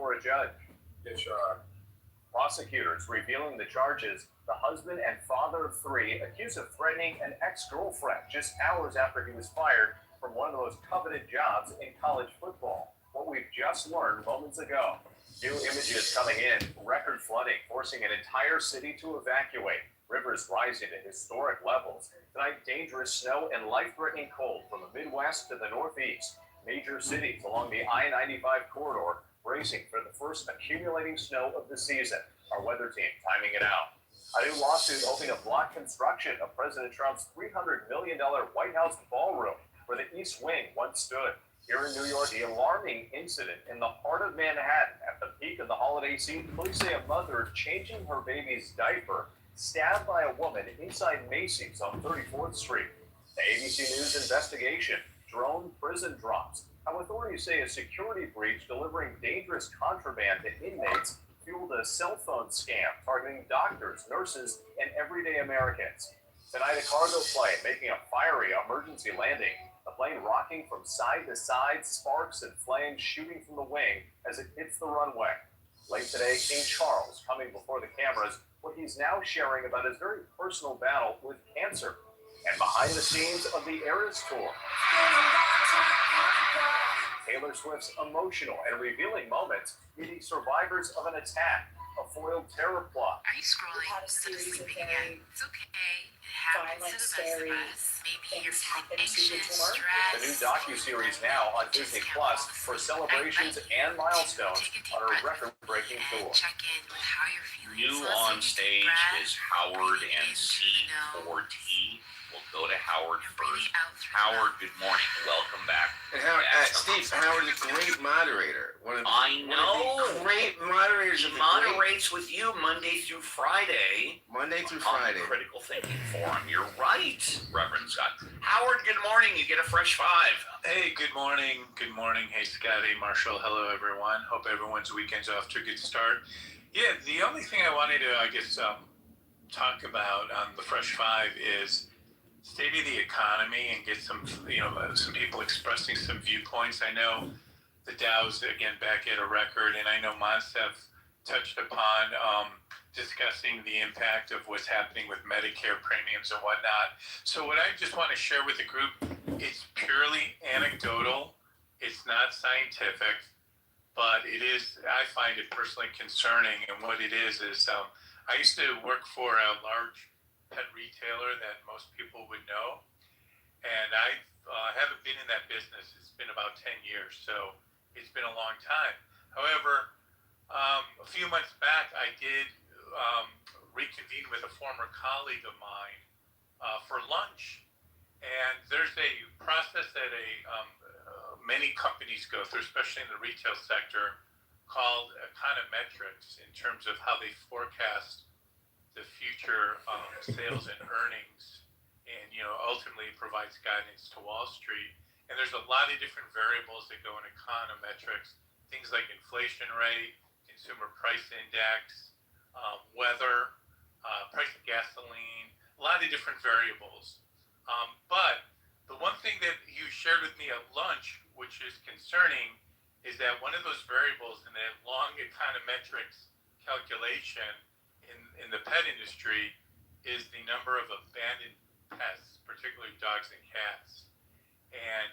before a judge. Yes, you are. Prosecutors revealing the charges. The husband and father of three accused of threatening an ex-girlfriend just hours after he was fired from one of the most coveted jobs in college football. What we've just learned moments ago. New images coming in. Record flooding forcing an entire city to evacuate. Rivers rising to historic levels. Tonight, dangerous snow and life-threatening cold from the Midwest to the Northeast. Major cities along the I-95 corridor bracing for the first accumulating snow of the season. Our weather team timing it out. A new lawsuit hoping to block construction of President Trump's $300 million White House ballroom where the East Wing once stood. Here in New York, the alarming incident in the heart of Manhattan at the peak of the holiday season. Police say a mother changing her baby's diaper stabbed by a woman inside Macy's on 34th Street. The ABC News investigation. Drone prison drops. How authorities say a security breach delivering dangerous contraband to inmates fueled a cell phone scam targeting doctors, nurses, and everyday Americans. Tonight, a cargo plane making a fiery emergency landing. The plane rocking from side to side, sparks and flames shooting from the wing as it hits the runway. Late today, King Charles coming before the cameras, what he's now sharing about his very personal battle with cancer. And behind the scenes of the Eras Tour. Taylor Swift's emotional and revealing moments meeting survivors of an attack, a foiled terror plot. Are you scrolling instead of sleeping again? It's okay. It happens to the best of us. Maybe you're feeling anxious, stressed. The new docuseries now on Disney Plus for celebrations and milestones on a record-breaking tour. Check in with how you're feeling. New on stage is Howard and C4T. We'll go to Howard first. Howard, good morning. Welcome back. And Steve, Howard's a great moderator. I know. One of the great moderators. He moderates with you Monday through Friday. Monday through Friday. On the Critical Thinking Forum. You're right, Reverend Scott. Howard, good morning. You get a fresh five. Hey, good morning. Good morning. Hey, Scott. Hey, Marshall. Hello, everyone. Hope everyone's weekend's off to a good start. Yeah, the only thing I wanted to, talk about on the fresh five is state of the economy and get some people expressing some viewpoints. I know the Dow's again back at a record, and I know Monsef touched upon discussing the impact of what's happening with Medicare premiums and whatnot. So what I just want to share with the group, it's purely anecdotal. It's not scientific, but it is. I find it personally concerning, and what it is I used to work for a large pet retailer that most people would know, and I haven't been in that business. It's been about 10 years, so it's been a long time. However, a few months back, I did reconvene with a former colleague of mine for lunch, and there's a process that many companies go through, especially in the retail sector, called econometrics in terms of how they forecast the future sales and earnings, and ultimately provides guidance to Wall Street. And there's a lot of different variables that go in econometrics, things like inflation rate, consumer price index, weather, price of gasoline, a lot of different variables. But the one thing that you shared with me at lunch, which is concerning, is that one of those variables in that long econometrics calculation in the pet industry is the number of abandoned pests, particularly dogs and cats. And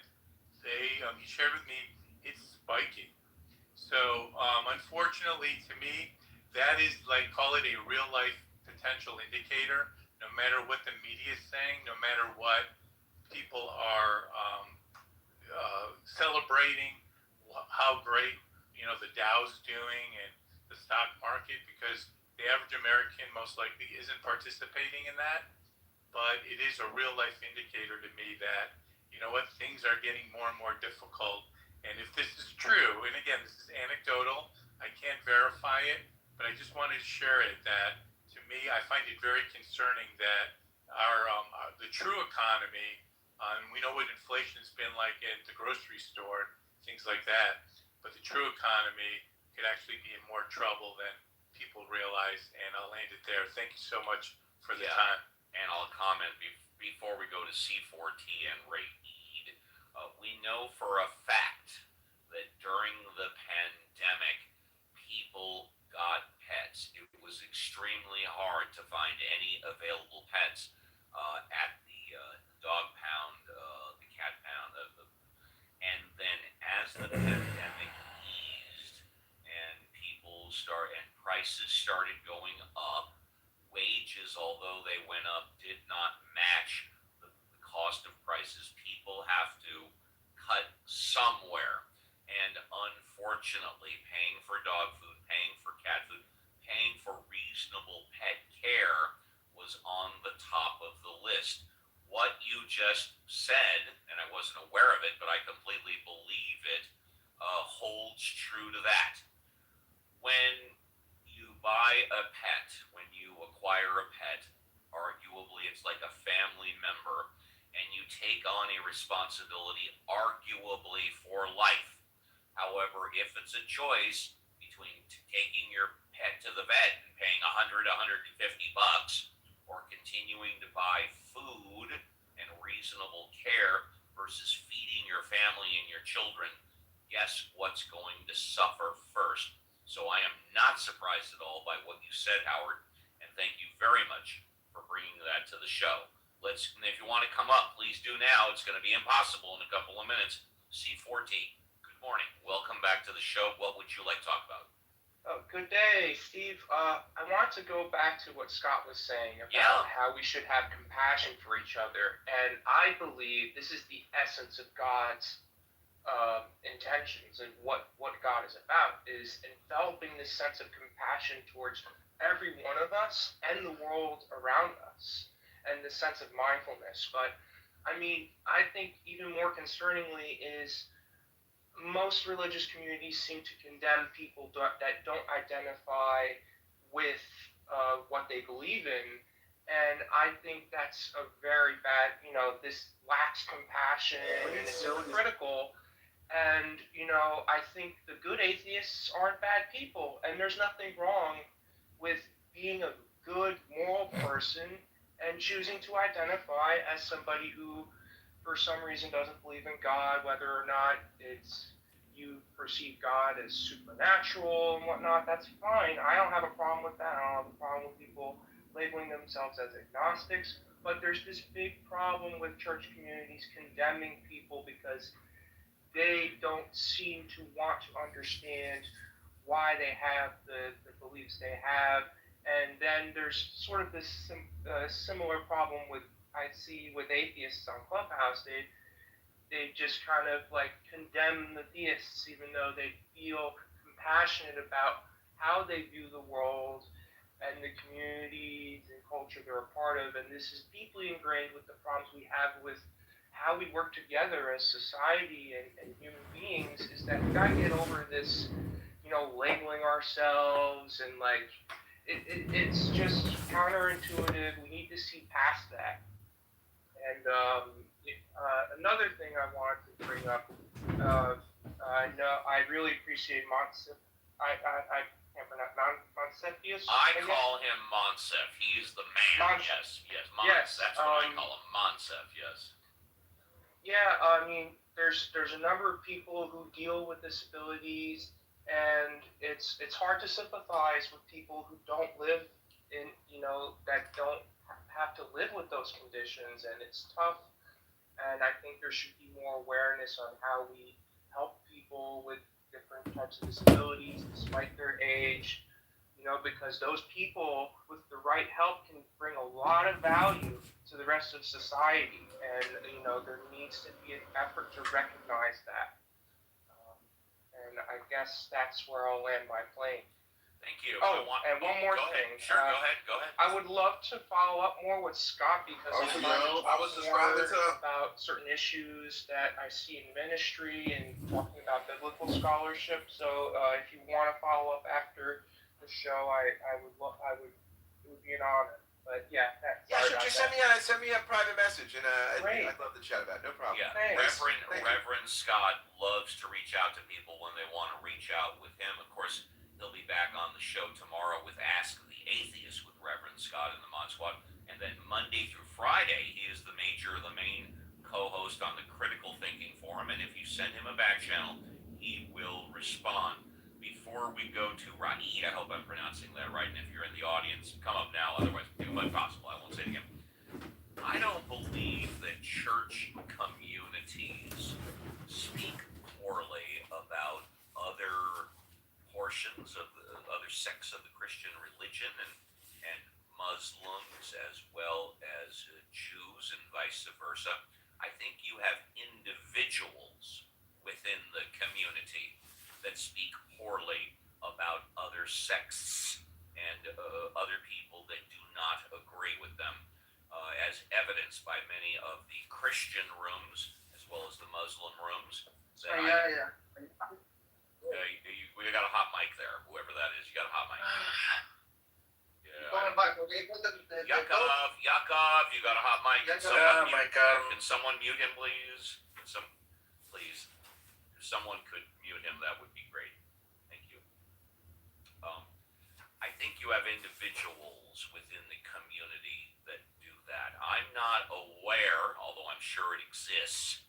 he shared with me it's spiking. So unfortunately to me, that is like, call it a real life potential indicator. No matter what the media is saying, no matter what people are celebrating, how great the Dow's doing and the stock market, because the average American most likely isn't participating in that, but it is a real life indicator to me that, things are getting more and more difficult. And if this is true, and again, this is anecdotal, I can't verify it, but I just wanted to share it that to me, I find it very concerning that the true economy, and we know what inflation's been like at the grocery store, things like that, but the true economy could actually be in more trouble than people realize. And I'll land it there. Thank you so much for the time. And I'll comment before we go to C4T and Ray Eid. We know for a fact that during the pandemic, prices started going up. Wages, although they went up, did not match the cost of prices. People have to cut somewhere. And unfortunately, paying for dog food, paying for cat food, paying for reasonable pet care was on the top of the list. What you just said, and I wasn't aware of it, but I completely believe it, holds true to that. When you buy a pet, when you acquire a pet, arguably it's like a family member, and you take on a responsibility arguably for life. However, if it's a choice between taking your pet to the vet and paying $100, $150, or continuing to buy food and reasonable care versus feeding your family and your children, guess what's going to suffer first? So I am not surprised at all by what you said, Howard, and thank you very much for bringing that to the show. If you want to come up, please do now. It's going to be impossible in a couple of minutes. C4T, good morning. Welcome back to the show. What would you like to talk about? Good day, Steve. I want to go back to what Scott was saying about how we should have compassion for each other. And I believe this is the essence of God's intentions, and what God is about is enveloping this sense of compassion towards every one of us and the world around us, and the sense of mindfulness. But I mean, I think even more concerningly is most religious communities seem to condemn people that don't identify with what they believe in. And I think that's a very bad, this lacks compassion and it's hypocritical. And, I think the good atheists aren't bad people. And there's nothing wrong with being a good moral person and choosing to identify as somebody who, for some reason, doesn't believe in God, whether or not it's you perceive God as supernatural and whatnot. That's fine. I don't have a problem with that. I don't have a problem with people labeling themselves as agnostics. But there's this big problem with church communities condemning people because they don't seem to want to understand why they have the beliefs they have. And then there's sort of this similar problem I see with atheists on Clubhouse. They just kind of like condemn the theists, even though they feel compassionate about how they view the world and the communities and culture they're a part of. And this is deeply ingrained with the problems we have with how we work together as society and human beings, is that we gotta get over this, labeling ourselves and like, it's just counterintuitive. We need to see past that. And another thing I wanted to bring up, I really appreciate Monsif. I can't pronounce Monsefius. I call him Monsef. He's the man. Yes, Yes, that's what I call him, Monsef. Yes. Yeah, I mean, there's a number of people who deal with disabilities, and it's hard to sympathize with people who don't live in, that don't have to live with those conditions, and it's tough. And I think there should be more awareness on how we help people with different types of disabilities despite their age, because those people with the right help can bring a lot of value to the rest of society. And, there needs to be an effort to recognize that. And I guess that's where I'll land my plane. Thank you. And one more thing. Sure, go ahead. I would love to follow up more with Scott because I was just about about certain issues that I see in ministry and talking about biblical scholarship. So if you want to follow up after the show, it would be an honor. But yeah, sure. Just send me a private message, and I'd love to chat about it. No problem. Yeah, Thanks. Reverend Scott loves to reach out to people when they want to reach out with him. Of course, he'll be back on the show tomorrow with Ask the Atheist with Reverend Scott and the Mod Squad. And then Monday through Friday, he is the main co-host on the Critical Thinking Forum. And if you send him a back channel, he will respond. Before we go to Raid, I hope I'm pronouncing that right. And if you're in the audience, come up now. Otherwise, if possible, I won't say it again. I don't believe that church communities speak poorly about other portions of other other sects of the Christian religion and Muslims as well as Jews and vice versa. I think you have individuals within the community that speak poorly about other sects and other people that do not agree with them, as evidenced by many of the Christian rooms as well as the Muslim rooms. We got a hot mic there, whoever that is. You got a hot mic. Yakov, you got a hot mic. Can someone mute him, please? Please, if someone could mute him, that would be great. Thank you. I think you have individuals within the community that do that. I'm not aware, although I'm sure it exists,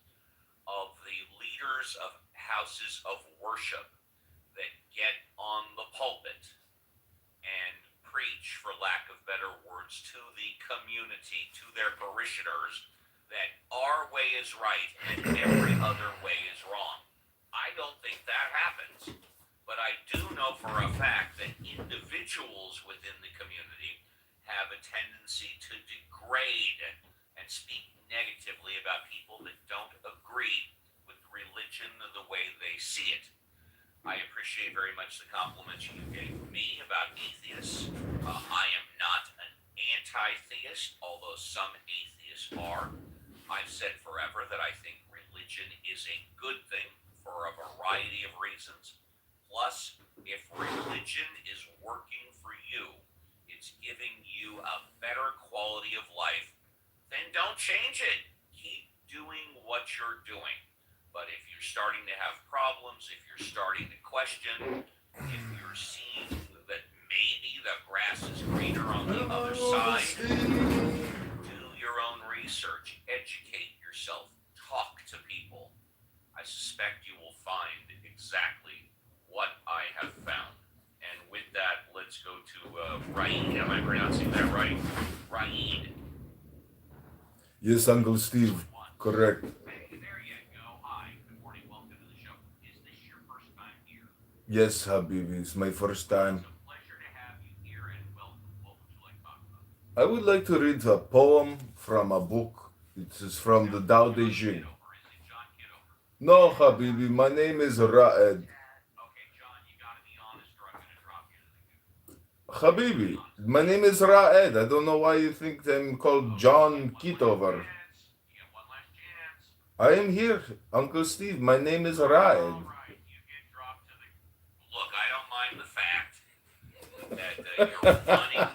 of the leaders of houses of worship that get on the pulpit and preach, for lack of better words, to the community, to their parishioners, that our way is right and every other way is wrong. I don't think that happens. But I do know for a fact that individuals within the community have a tendency to degrade and speak negatively about people that don't agree with religion the way they see it. I appreciate very much the compliments you gave me about atheists. I am not an anti-theist, although some atheists are. I've said forever that I think religion is a good thing for a variety of reasons. Plus, if religion is working for you, it's giving you a better quality of life, then don't change it. Keep doing what you're doing. But if you're starting to have problems, if you're starting to question, if you're seeing that maybe the grass is greener on the other side, do your own research, educate yourself, talk to people. I suspect you will find exactly what I have found. And with that, let's go to Raid. Am I pronouncing that right? Raid. Yes, Uncle Steve. Correct. Hey, there you go. Hi. Good morning. Welcome to the show. Is this your first time here? Yes, Habibi. It's my first time. It's a pleasure to have you here and welcome. What would you like to talk about? I would like to read a poem from a book. It is from the Tao Te Ching. No, Habibi. My name is Raed. Habibi, my name is Raed. I don't know why you think I'm called John Kitover. I am here, Uncle Steve. My name is Raed. Look, I don't mind the fact that you're running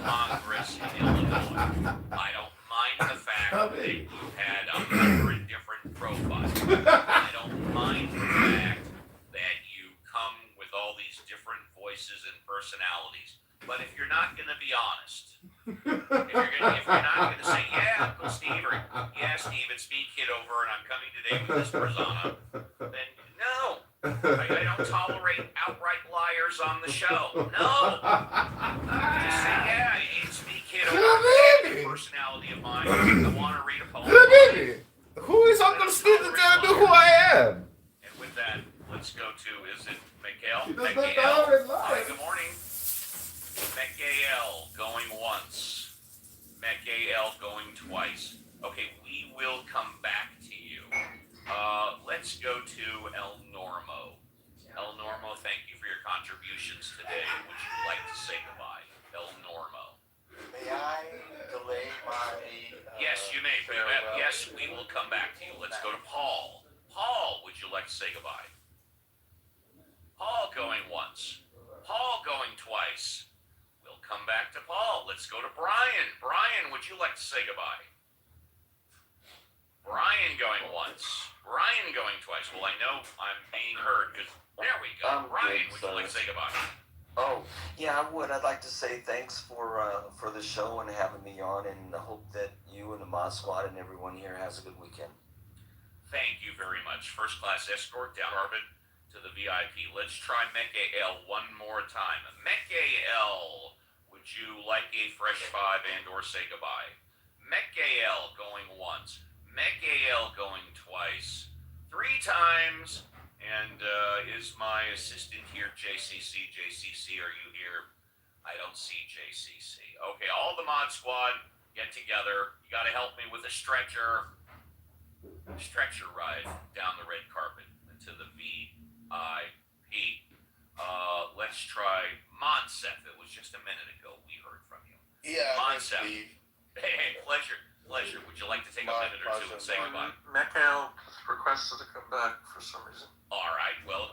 Congress in Illinois. I don't mind the fact that you had 100 different profiles. I don't mind the fact that you come with all these different voices and personalities. But if you're not going to be honest, if you're not going to say, yeah, Uncle Steve, or yeah, Steve, it's me, Kitover, and I'm coming today with this persona, then no. I don't tolerate outright liars on the show. No. Just say, yeah, it's me, Kitover. Personality of mine. I want to read a poem. Habibi, who is Uncle Steve to tell me who I am? And with that, let's go to, is it Miguel? He does not Miguel. know it live. Hi, good morning. Miguel going once. Miguel going twice. Okay, we will come back to you. Let's go to El Normo. El Normo, thank you for your contributions today. Would you like to say goodbye? El Normo. May I delay my... Yes, you may. Yes, we will come back to you. Let's go to Paul. Paul, would you like to say goodbye? Paul going once. Paul going twice. We'll come back to Paul. Let's go to Brian. Brian, would you like to say goodbye? Brian going once. Brian going twice. Well, I know I'm being heard because there we go. Brian, would you like to say goodbye? Oh, yeah, I would. I'd like to say thanks for the show and having me on, and I hope that you and the Mod Squad and everyone here has a good weekend. Thank you very much. First class escort down Arbit to the VIP. Let's try Mekael one more time. Mekael, would you like a fresh five and or say goodbye? Mekael going once. Mekael going twice. 3 times. And is my assistant here, JCC? JCC, are you here? I don't see JCC. Okay, all the mod squad get together. You got to help me with a stretcher ride down the red carpet to the VIP. Let's try Monsef. It was just a minute ago we heard from you. Yeah, Monsef. Steve. Hey, pleasure. Would you like to take a minute or two and say goodbye? Mikhail requested to come back for some reason. All right. Well,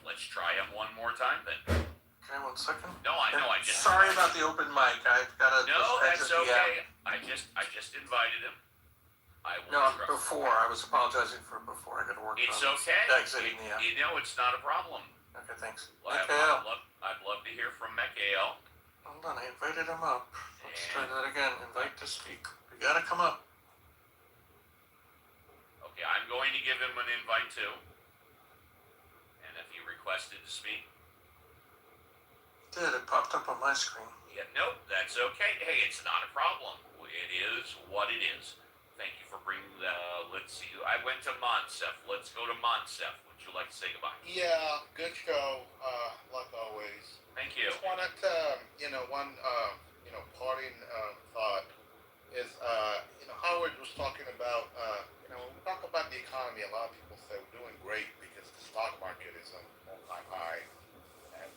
let's try him one more time then. Okay, 1 second. No, I know. I just. Sorry about the open mic. I've got to. No, that's okay. I just invited him. I will. No, before I was apologizing for before I got to work. It's on okay. Exiting the app. You know, it's not a problem. Okay, thanks. Well, Mikhail. I'd love to hear from Mikhail. Hold on, I invited him up. Let's try that again. Invite to speak. You gotta come up. Okay, I'm going to give him an invite too. And if he requested to speak. It popped up on my screen. Yeah, nope, that's okay. Hey, it's not a problem. It is what it is. Thank you for bringing let's see. I went to Monsef. Let's go to Monsef. Would you like to say goodbye? Yeah, good show, like always. Thank you. Just wanted to, one, parting thought is, Howard was talking about, when we talk about the economy, a lot of people say we're doing great because the stock market is on all-time high. And,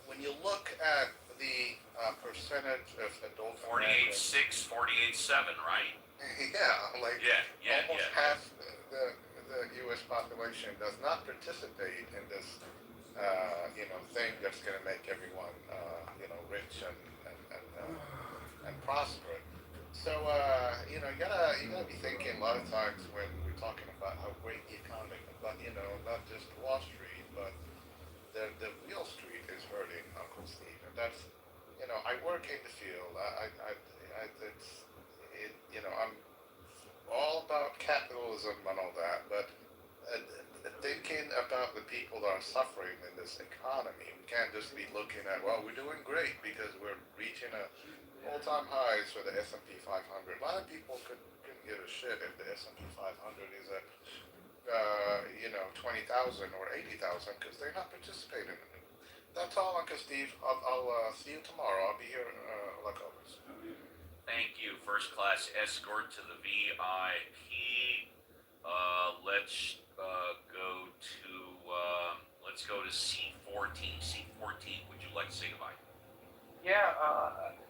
when you look at the percentage of adult 48.6, 48.7, right? yeah, like almost yeah. half the U.S. population does not participate in this, thing that's going to make everyone, rich and prosper. So, you gotta be thinking a lot of times when we're talking about how great the economy, but not just Wall Street, but the real street is hurting, Uncle Steve, and that's, I work in the field. I'm all about capitalism and all that, but thinking about the people that are suffering in this economy, we can't just be looking at, well, we're doing great because we're reaching all-time highs for the S&P 500. A lot of people couldn't give a shit if the S&P 500 is at 20,000 or 80,000 because they're not participating in it. That's all, Uncle Steve. I'll see you tomorrow. I'll be here like always. Thank you. First class escort to the VIP. Let's go to C14. C14, would you like to say goodbye? Yeah,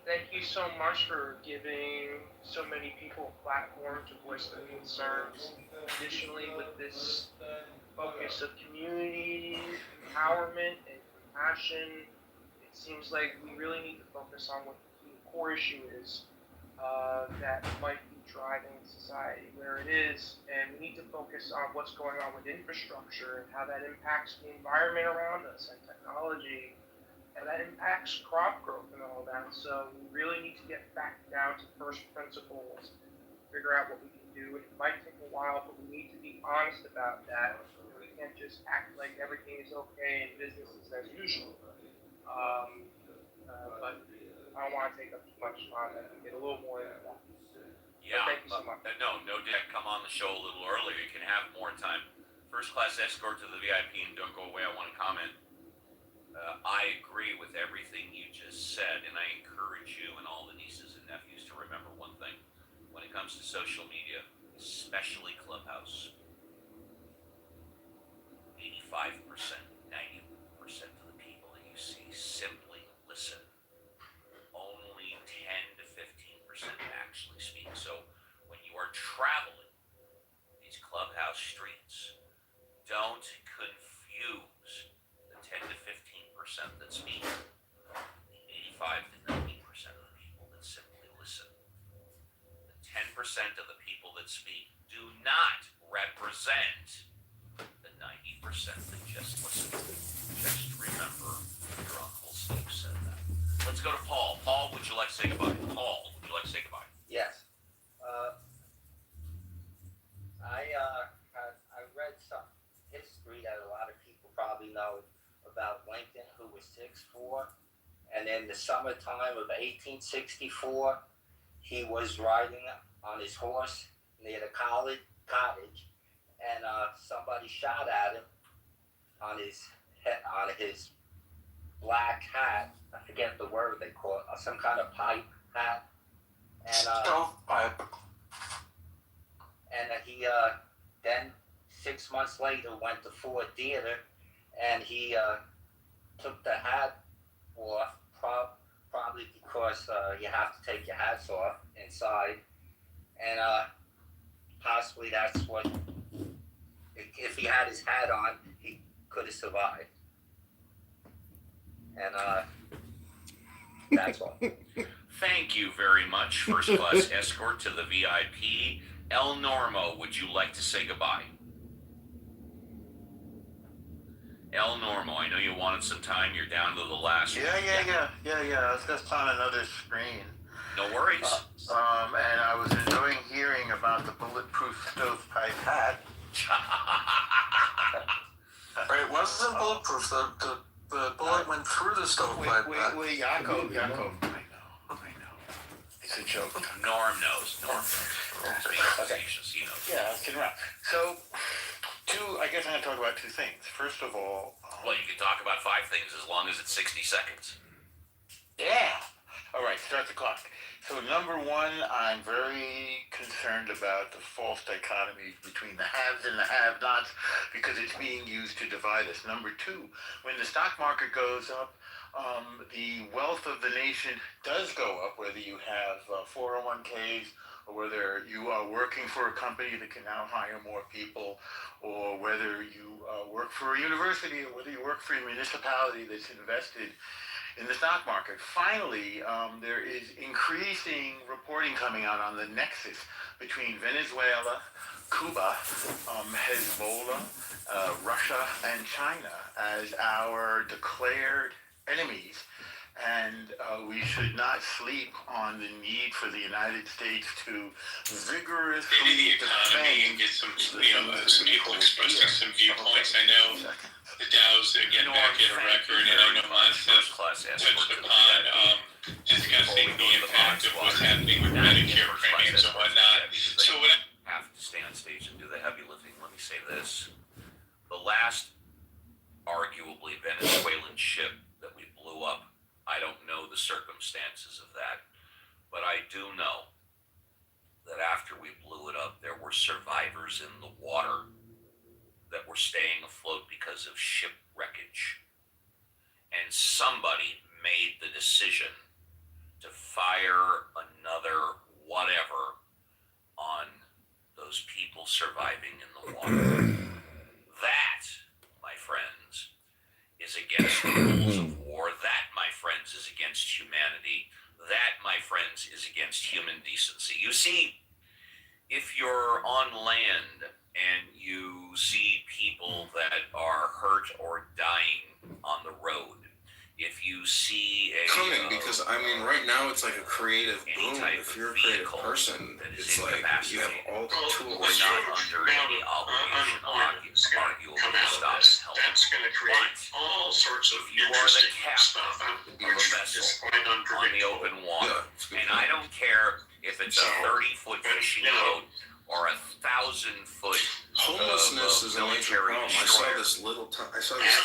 thank you so much for giving so many people a platform to voice their concerns. Additionally, with this focus of community, empowerment, and compassion, it seems like we really need to focus on what the core issue is that might be driving society where it is, and we need to focus on what's going on with infrastructure and how that impacts the environment around us and technology. And that impacts crop growth and all that. So we really need to get back down to first principles, figure out what we can do. And it might take a while, but we need to be honest about that. We can't just act like everything is okay and business is as usual. But I don't want to take up too much time. I can get a little more into that. Yeah. But thank you so much. No, Dick, come on the show a little earlier. You can have more time. First class escort to the VIP, and don't go away. I want to comment. I agree with everything you just said, and I encourage you and all the nieces and nephews to remember one thing. When it comes to social media, especially Clubhouse, 85%, 90% of the people that you see simply listen. Only 10 to 15% actually speak. So when you are traveling these Clubhouse streets, don't confuse the 10 to 15% that speak, the 85 to 90% of the people that simply listen. The 10% of the people that speak do not represent the 90% that just listen. Just remember your Uncle Steve said that. Let's go to Paul. Paul, would you like to say goodbye? Paul, would you like to say goodbye? Yes. I read some history that a lot of people probably know about Lincoln, who was 6'4", and in the summertime of 1864, he was riding on his horse near the cottage, and somebody shot at him on his head, on his black hat. I forget the word they call it, some kind of pipe hat. And Stovepipe. and he then 6 months later went to Ford Theater, and he took the hat off, probably because you have to take your hats off inside, and possibly that's what, if he had his hat on, he could have survived. And that's all. Thank you very much, first class escort to the VIP. El Normo, would you like to say goodbye? El Normo, I know you wanted some time. You're down to the last one. Yeah. I was just on another screen. No worries. And I was enjoying hearing about the bulletproof stovepipe hat. Right, it wasn't bulletproof. The bullet went through the stovepipe. Wait, Jakob. I know. It's a joke. Norm knows. Being facetious, he knows. Yeah, I was kidding around. So, I guess I'm going to talk about two things. First of all... Well, you can talk about 5 things as long as it's 60 seconds. Yeah! All right, start the clock. So, number one, I'm very concerned about the false dichotomy between the haves and the have-nots because it's being used to divide us. Number two, when the stock market goes up, the wealth of the nation does go up, whether you have 401ks or whether you are working for a company that can now hire more people, or whether you work for a university, or whether you work for a municipality that's invested in the stock market. Finally, there is increasing reporting coming out on the nexus between Venezuela, Cuba, Hezbollah, Russia, and China as our declared enemies. And we should not sleep on the need for the United States to vigorously maybe the economy and get some people expressing some viewpoints. I know the Dow's getting back at a record, and I know Monson touched upon discussing the impact of what's happening with Medicare premiums and whatnot. So what I have to stay on stage and do the heavy lifting. Let me say this. The last arguably Venezuelan ship that we blew up, I don't know the circumstances of that, but I do know that after we blew it up, there were survivors in the water that were staying afloat because of ship wreckage. And somebody made the decision to fire another whatever on those people surviving in the water. That, my friends, is against the rules of war. That, my friends, is against humanity. That, my friends, is against human decency. You see, if you're on land and you see people that are hurt or dying on the road, if you see a because I mean, right now it's like a creative boom. If you're a creative person, it's like you have all the tools. We're not under any obligation arguable to stop and help. That's going to create all sorts of You are the captain of a vessel on the open water, and I don't care if it's a 30-foot fishing boat or a 1,000-foot homelessness is a major problem. I saw this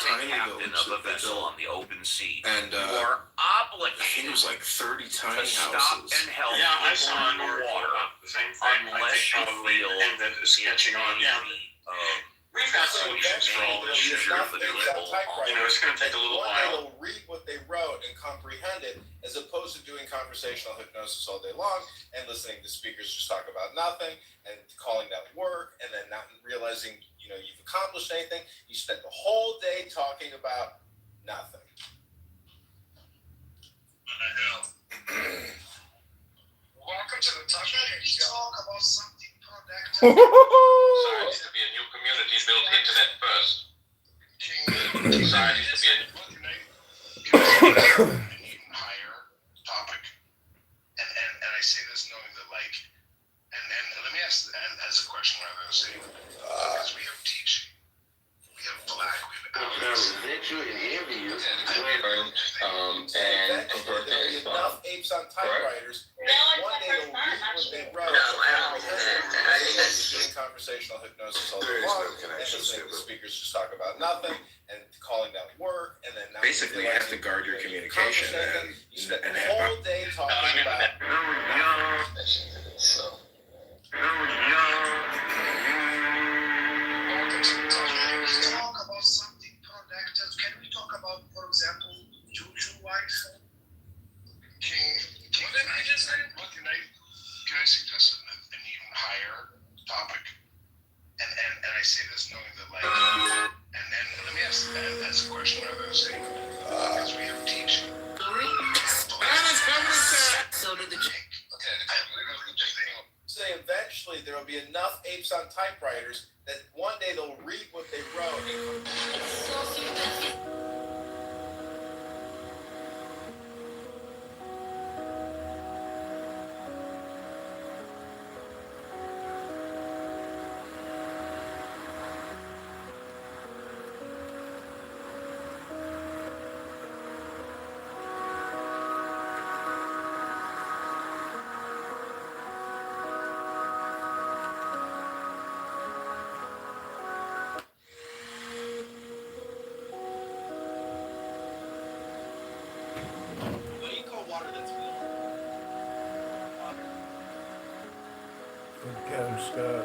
tiny captain village of a that they vessel built, on the open sea. and you are obligated. I think it was like 30 tiny to stop houses. and help Yeah, I people saw in an the article water about the same thing. I unless think you probably feel ended is catching on. Yeah, we've got So solutions for all this shit. You know, it's going to take a little while. They'll read what they wrote and comprehend it, as opposed to doing conversational hypnosis all day long and listening to speakers just talk about nothing and calling that work, and then not realizing you've accomplished anything. You spent the whole day talking about nothing. What the hell? Welcome to the talk about something productive. Sorry, it needs to be a new community built internet first. Sorry, it needs to be a higher topic, and I say this knowing that and let me ask as a question rather than saying, because we have teaching, we have black, we have resent you and envy you. And convert there'll be enough apes on typewriters. One day they'll read what they wrote. Doing conversational hypnosis all day long, and the speakers just talk about nothing and calling down work, and then basically you have to guard your communication and the whole day talking about. So. Talk about something productive. Can we talk about, for example, Juju wife? King, what did I just say? Can I suggest an even higher topic? And I say this knowing that, like, and let me ask a question rather than saying, because we have teaching. So did the Say eventually there will be enough apes on typewriters that one day they'll read what they wrote. What do you call water that's warm? Good catch, Scott.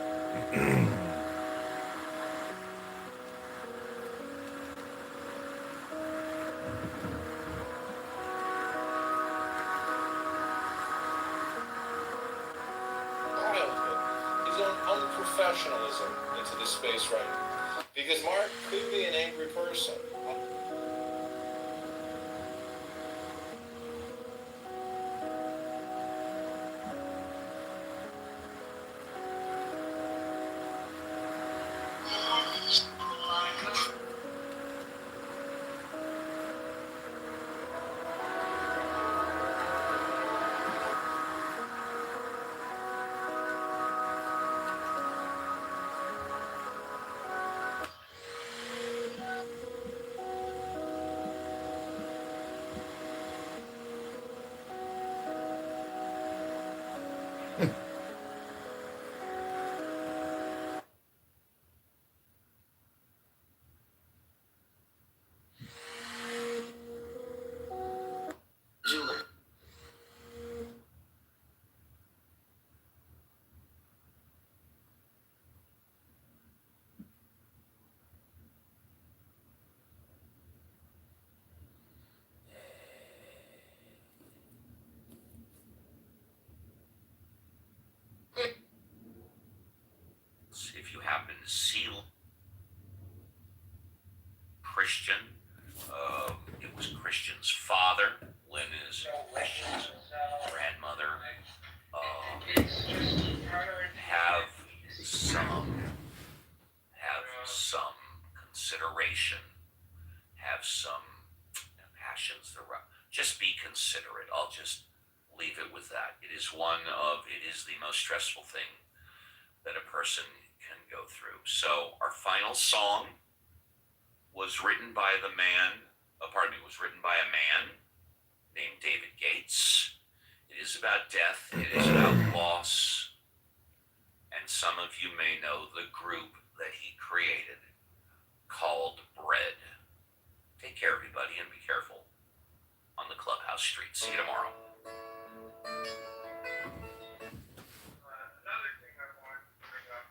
His own unprofessionalism into this space right now. Because Mark could be an angry person. If you happen to see Christian, it was Christian's father. Lynn is Christian's grandmother. Have some consideration. Have some passions. Just be considerate. I'll just leave it with that. It is the most stressful thing that a person can go through. So our final song was written by a man named David Gates. It is about death. It is about loss. And some of you may know the group that he created called Bread. Take care, everybody, and be careful on the clubhouse street. See you tomorrow. Another thing I wanted to bring up.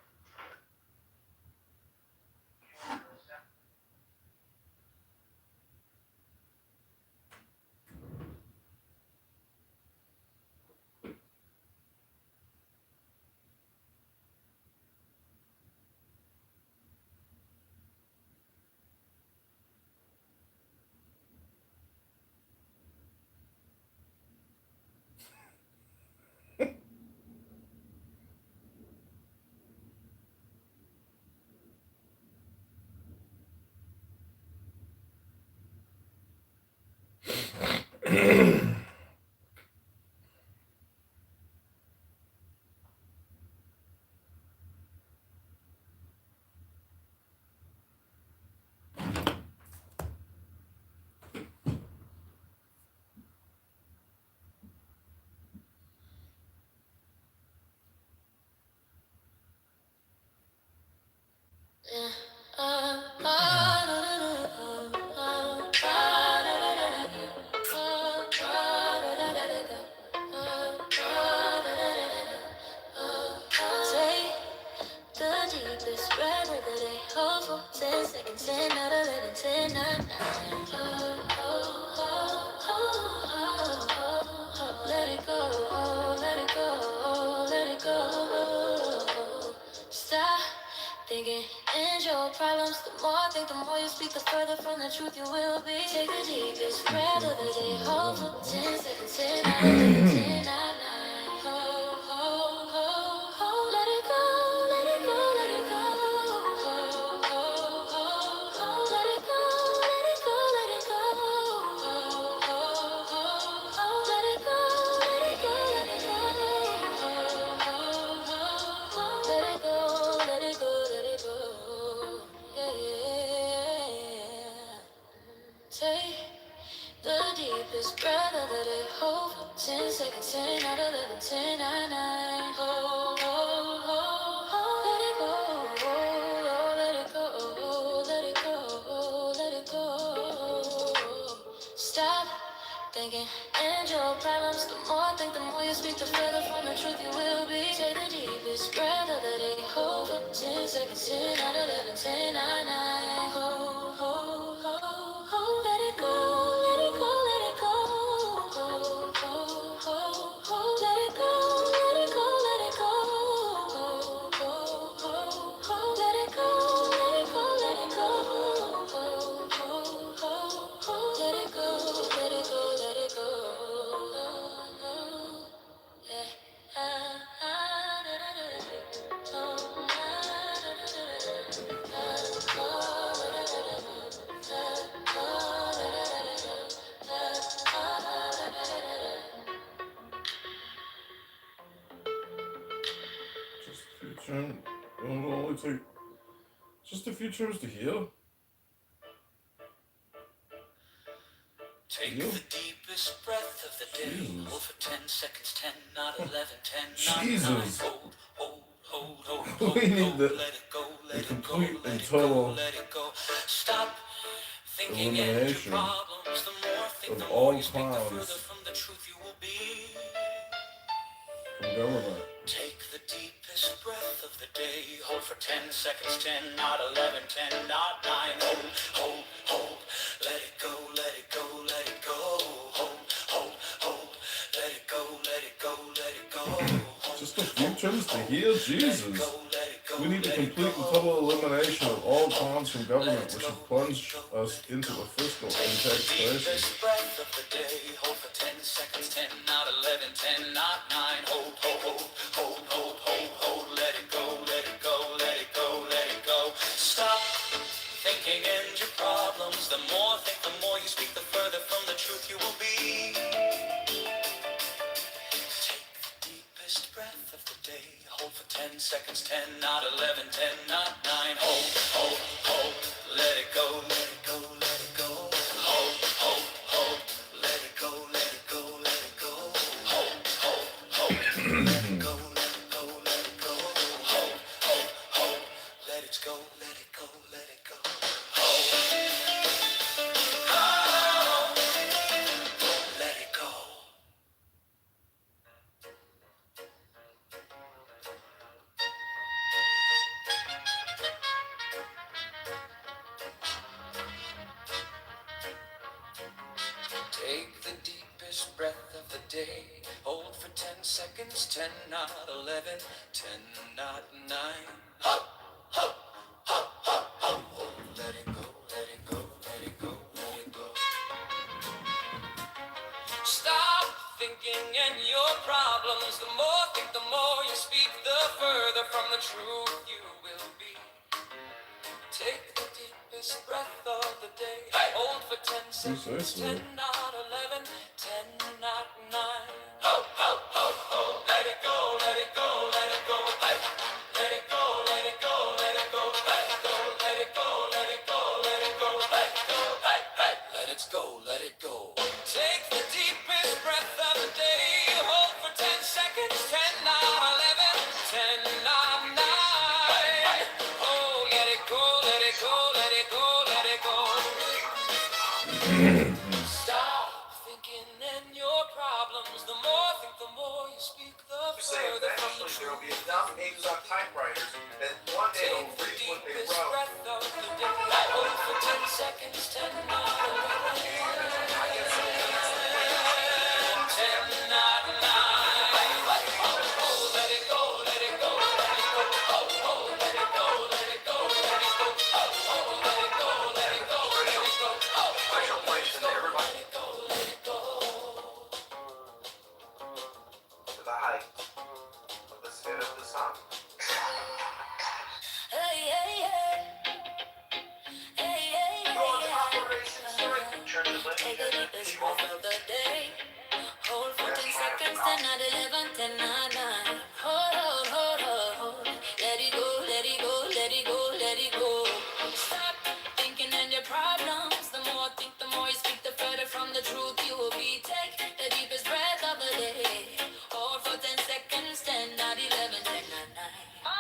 Let it go, let it go, let it go. Stop thinking and your problems. The more I think, the more you speak, the further from the truth you will be. Take the deepest breath of the day. Hold for 10 seconds, 10, 9, 10, 9, 9. Hold, hold, hold, hold. Let it go, let it go, let it go. Hold, hold, hold, hold. Let it go, let it go, let it go. Hold, hold, hold, hold. Let it go, let it go, let it go. Hold, hold, hold, hold. Let it go, let it go, let it go. Yeah, yeah, yeah. Take the deepest breath of the day. Hold for 10 seconds. 10, 9, 11, 10, 9, 9. Hold, hold, hold, hold. Let it go. Oh, let it go. Let it go. Let it go. Stop thinking and your problems. The more I think, the more you speak, the further from the truth you will be. Take the deepest breath of the day. Hold for 10 seconds. 10, 9, 11, 10, 9, 9. Hold, hold, hold, hold. Let it go. Let it go. Let it go. Hold, hold, hold, hold. Let it go. Let it go. Let it go. Hold, hold, hold, hold. Let it go. Let it go. Let it go. Hold, hold, hold, hold. Let it go. Let it go. Let it go. Just a few turns to heal. Take the deepest breath of the day. Hold for 10 seconds, 10, not 11, 10, not 9. Jesus. Hold, hold, hold, hold, hold, We need hold. the Let it go, let it go, complete let and it go, total let it go. Stop thinking in your elimination problems. The more I think, of the more all you speak, the further clowns from the truth you will be. from government. Take the deepest breath of the day. Hold for 10 seconds, 10, not 11, 10, not 9. Hold, hold, hold. Let it go, let it go, let it go. Hold, hold, hold. Let it go, let it go, let it go. Just a few turns to heal? Jesus. We need a complete and total elimination of all clowns from government, which should plunge us into a fiscal and tax crisis. Breath of the day. Hold for 10 seconds, 10, not 11, 10, not 9. Hold, hold, hold, hold, hold, hold, hold. Let it go, let it go, let it go, let it go. Stop thinking and your problems. The more think, the more you speak, the further from the truth you will be. Take the deepest breath of the day. Hold for 10 seconds, 10, not 11, 10, not 9. Hold, hold, hold. Let it go, let it go, let it go. Hold, hold, hold. Let it go, let it go, let it go. Hold, hold, hold. Let it go, let it go, let it go. Hold, hold, hold. Let it go, let it go, let it go. Hold, hold. Let it go. Take the deepest breath of the day. Hold for 10 seconds, 10, not 11, 10, not 9. Ho, ho, ho, ho, ho. Let it go, let it go, let it go, let it go. Stop thinking in your problems. The more think, the more you speak, the further from the truth you will be. Take the deepest breath of the day. Hold for 10 seconds, 10, not 11, 10, not 9. Ho, ho, ho, ho. Let it go, let it go, let it go. Let it go, let it go, let it go. Let it go, let it go, let it go, let it go. Let it go, let it go, let it go. Take the deepest breath of the day. Hold for 10 seconds, 10, not 11, 10, not 9. Oh, let it go, let it go, let it go, let it go. Stop thinking in your problems. The more think, the more you speak, the further from the truth. There'll be enough pages on typewriters that one day they'll read what they wrote. Breath of the day. Hold for 10 seconds, 10, 9, 10, 9, 9. Oh, let it go, let it go, let it go. Oh, let it go, let it go, let it go. Oh, let it go, let it go, let it go. Oh, special place to everybody. Let it go, let it go. To the height of the spin of the sun. Hey, hey, hey. Hey, hey, hey, take the deepest breath of the day. Hold for 10 seconds, 10, 9, 11, 10, 9, 9. Hold. Let it go, let it go, let it go, let it go. Stop thinking and your problems. The more think, the more you speak, the further from the truth you will be. Take the deepest breath of the day. Hold for 10 seconds, 10, 9, 11, 10, 9, 9. Oh,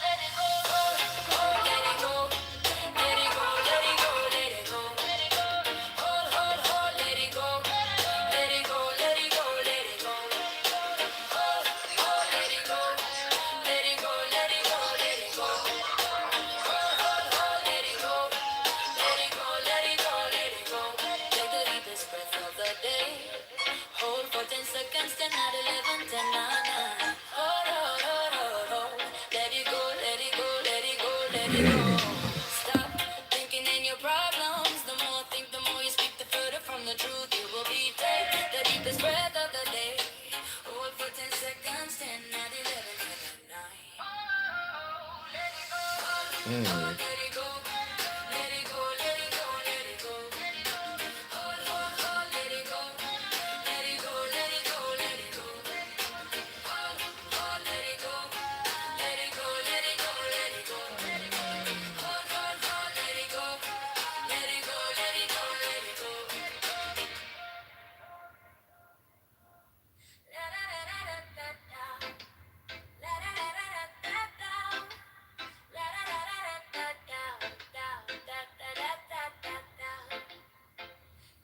let it go, let it go. Let it go, let it go, let it go, let it go. Hold, let it go. Let it go, let it go, let it go. Hold, let it go. Let it go, let it go, let it go. Hold, let it go. Let it go, let it go, let it go. Take the deepest breath of the day. Hold for 10 seconds, 10, 9, 11, 10, 9, 9. Hold. Let it go, let it go, let it go, let it go. Stop thinking in your problems. The more think, the more you speak, the further from the truth you will be. Take the deepest breath of the day. Hold for 10 seconds, 10, 9, 11, 10, 9. Oh, let it go. Let it go. Let it go, let it go, let it go. Hold, let it go. Let it go, let it go, let it go. Hold, let it go. Let it go, let it go, let it go. Hold, let it go. Let it go, let it go, let it go. La da da da da da da. La da da da da da da. La da da da da da da da da da da da da.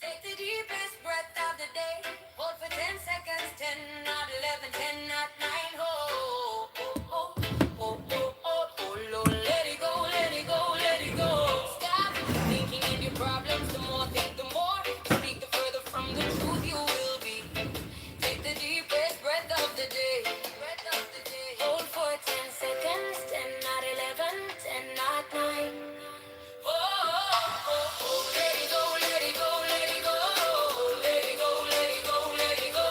Take the deepest breath of the day. Hold for 10 seconds. 10, not 11, 10, not 9. Let it go, let it go, let it go. Stop thinking in your problems. The more think, the more speak, the further from the truth you will be. Take the deepest breath of the day. Hold for 10 seconds. 10, not 11, 10, not 9. Let it go, let it go, let it go. Let it go, let it go, let it go.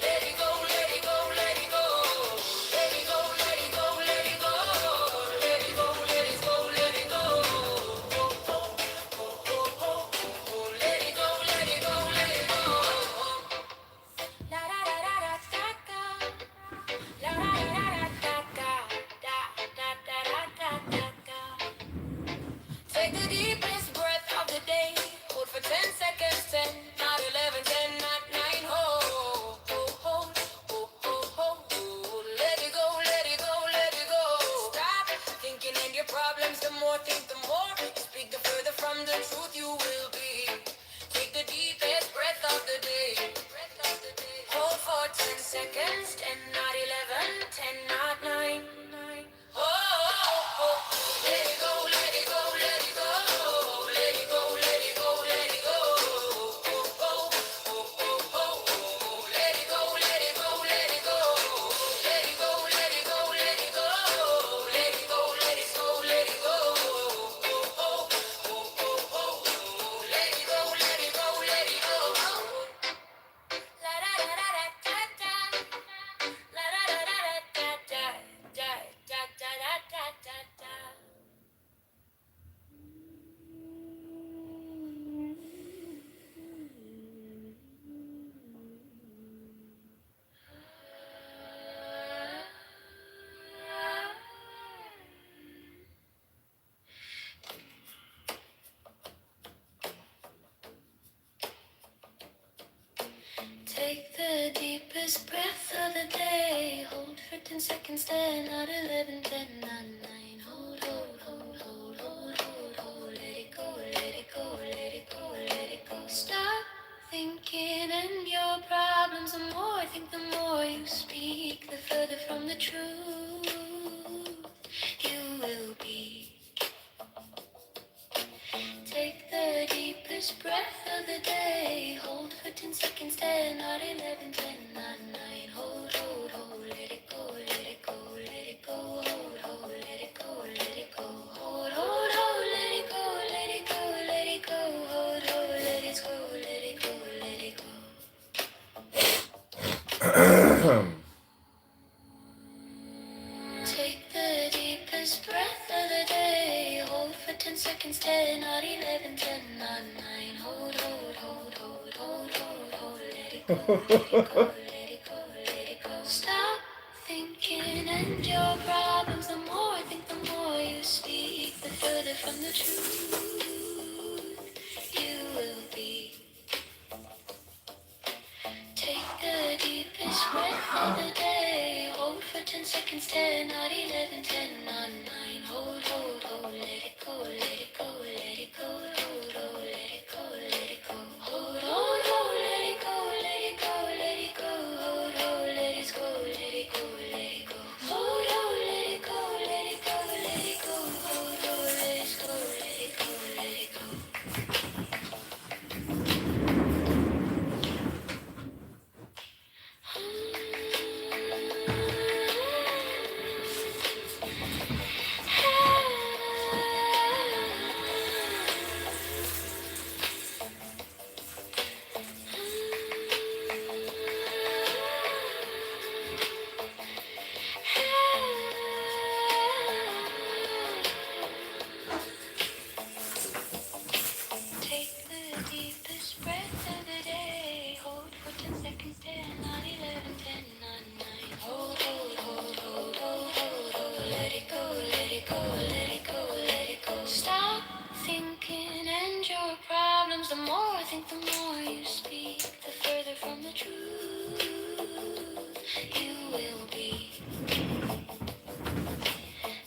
Let it go, let it go, let it go. Let it go, let it go, let it go. Let it go, let it go, let it go. Let it go, let it go, let it go. La da da da da da da. La da da da da da da da da da da da. Take the deepest breath of the day. Hold for 10 seconds. 10, not 11, 10, not 9. Let it go, let it go, let it go. Stop thinking in your problems. The more think, the more you speak, the further from the truth you will be. Take the deepest breath of the day. Hold for 10 seconds. 10, not 11, 10, not 9. Let it go, let it go, let it go. Let it go, let it go, let it go. Let it go, let it go, let it go. Let it go, let it go, let it go. Let it go, let it go, let it go. Let it go, let it go, let it go. La da da da da da da. La da da da da da da da da da da da. Take the deepest breath of the day. Hold for 10 seconds, 10, not 11, 10, not 9. Hold. Let it go, let it go, let it go, let it go. Stop thinking and your problems. The more I think, the more you speak, the further from the truth you will be. 10 seconds, 10, not 11, 10, not 9. Hold, hold, hold, let it go, let it go, let it go. Hold, hold, let it go, let it go. Hold, hold, hold, let it go, let it go, let it go. Hold, hold, let it go, let it go, let it go. Take the deepest breath of the day. Hold for 10 seconds, 10, not 11, 10, not 9. Hold, hold, hold, hold, hold, hold, hold. Let it go, let it go, let it go, let it go. Stop thinking and your problems. The more I think, the more you speak, the further from the truth you will be. Take the deepest breath of the day. Hold for 10 seconds, 10, not 11, 10, not 9. Hold, hold, hold, let it go, let it go, let it go. Hold, hold, let it go, let it go. Hold, hold, hold, let it go, let it go, let it go. Hold, hold, let it go, let it go, let it go. Hold, hold, let it go, let it go, let it go. Hold, hold, let it go, let it go, let it go. Take the deepest breath of the day. Hold for 10 seconds, 10, not 11, 10, not 9. Hold, hold, hold, hold, hold, hold, hold. Let it go, let it go, let it go, let it go. Stop thinking and your problems. The more I think, the more you speak, the further from the truth you will be.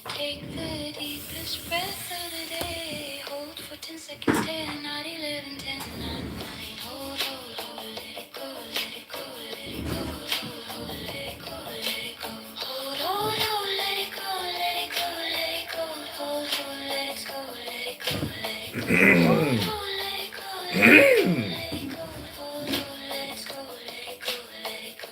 Take the deepest breath of the day. Hold for 10 seconds, 10, not 11, 10, not 9. Hold, hold, hold, let it go, let it go, let it go. Hold, hold, let it go, let it go. Hold, hold, hold, let it go, let it go, let it go. Hold, hold, let it go, let it go, let it go. Hold, hold, let it go, let it go, let it go. Hold, hold, let it go, let it go, let it go.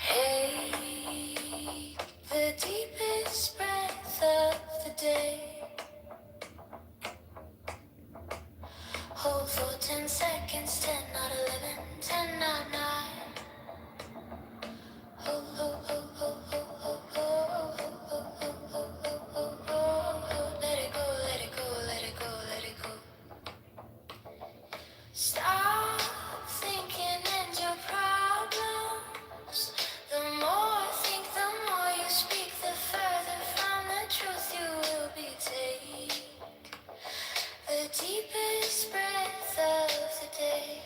Hey, the deepest breath of the day. Hold for 10 seconds, 10, not 11, 10, not 9. Hold, hold, hold, hold, hold, hold, hold, hold, hold, hold, hold. Let it go, let it go, let it go, let it go. Stop thinking and your problems. The more I think, the more you speak, the further from the truth you will be. Take the deepest breath of the day.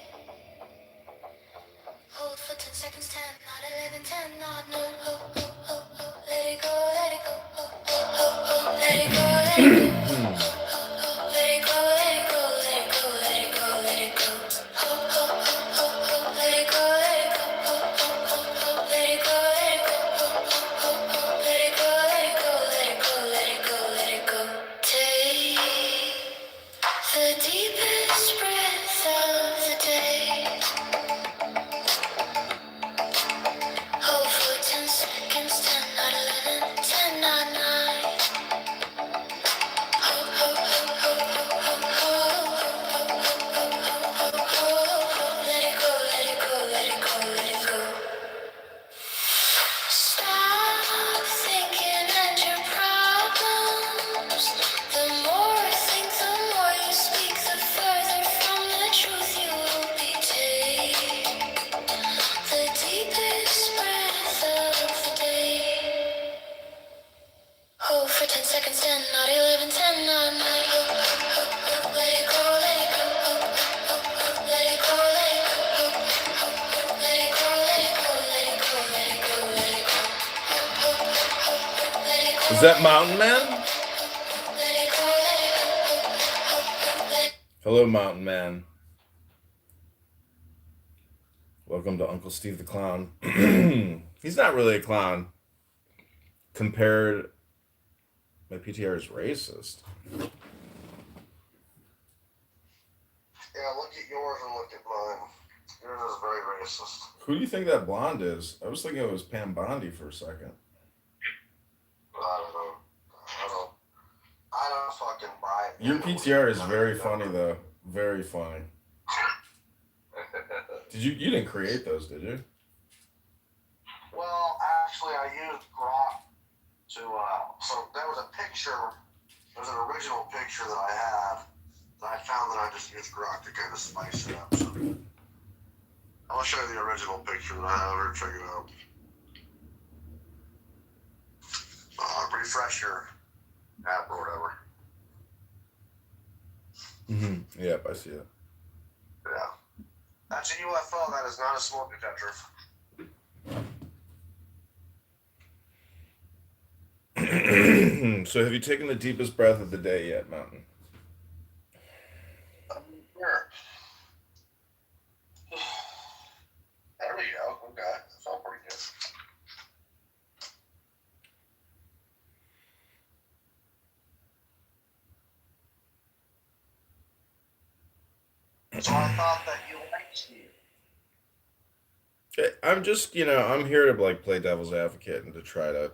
Hold for 10 seconds, 10, not 11, 10, not 9. Oh, oh, oh, oh, let it go, let it go. Oh, oh, oh, oh, let it go, let it go. Let it go, let it go, let it go, let it go, let it go. Oh, oh, oh, oh, oh, let it go, let it go. Oh, oh, oh, oh, let it go, let it go. Oh, oh, oh, oh, let it go, let it go, let it go, let it go, let it go. Take the deepest breath of the day. Hold for 10 seconds, 10, not 11, 10, not 9. Hold, hold, hold, hold, hold, hold, hold. Let it go, let it go, let it go, let it go. Stop thinking and your problems. The more I think, the more you speak, the further from the truth you will be. Take the deepest breath of the day. Hold for 10 seconds, 10, not 11, 10, not 9. Let it go, let it go. Let it go, let it go. Let it go, let it go, let it go, let it go, let it go. Let it go. Is that Mountain Man? Let it go, let it go. Hello, Mountain Man. Welcome to Uncle Steve the Clown. He's not really a clown. Compared, my PTR is racist. Yeah, look at yours and look at mine. Yours is very racist. Who do you think that blonde is? I was thinking it was Pam Bondi for a second. I don't fucking buy it. Your PTR is very funny though. Very funny. You didn't create those, did you? Well, actually, I used Grok to, so there was a picture, there's an original picture that I had, that I found that I just used Grok to kind of spice it up, so. I'll show you the original picture that I have here, check it out. Refresh your app or whatever. Mm-hmm. Yep, I see it. Yeah. That's a UFO, that is not a smoke detector. So have you taken the deepest breath of the day yet, Mountain? Sure. There we go. Okay. That felt pretty good. So I thought that you liked Steve. I'm just, I'm here to like play devil's advocate and to try to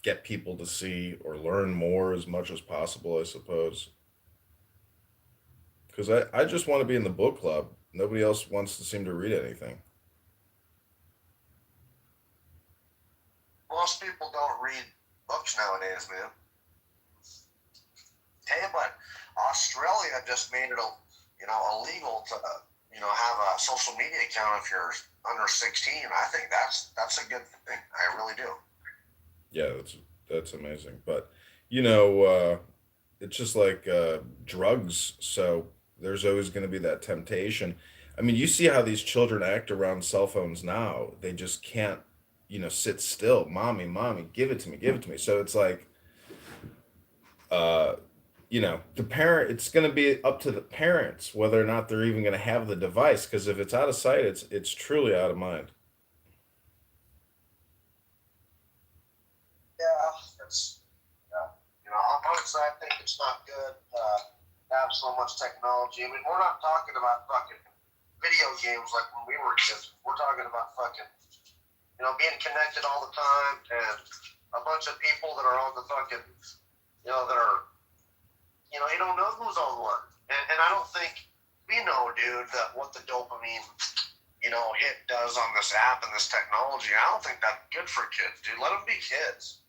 get people to see or learn more as much as possible, I suppose. Because I just want to be in the book club. Nobody else wants to seem to read anything. Most people don't read books nowadays, man. Hey, but Australia just made it, illegal to, have a social media account if you're under 16. I think that's a good thing. I really do. Yeah, that's amazing. But it's just like drugs. So there's always going to be that temptation. I mean, you see how these children act around cell phones now. They just can't, sit still. Mommy, give it to me, give it to me. So it's like, the parent. It's going to be up to the parents whether or not they're even going to have the device. Because if it's out of sight, it's truly out of mind. Honestly, I think it's not good to have so much technology. I mean, we're not talking about fucking video games like when we were kids. We're talking about fucking, being connected all the time and a bunch of people that are on the fucking, that are, you don't know who's on what. And I don't think we know, dude, that what the dopamine, hit does on this app and this technology. I don't think that's good for kids, dude. Let them be kids.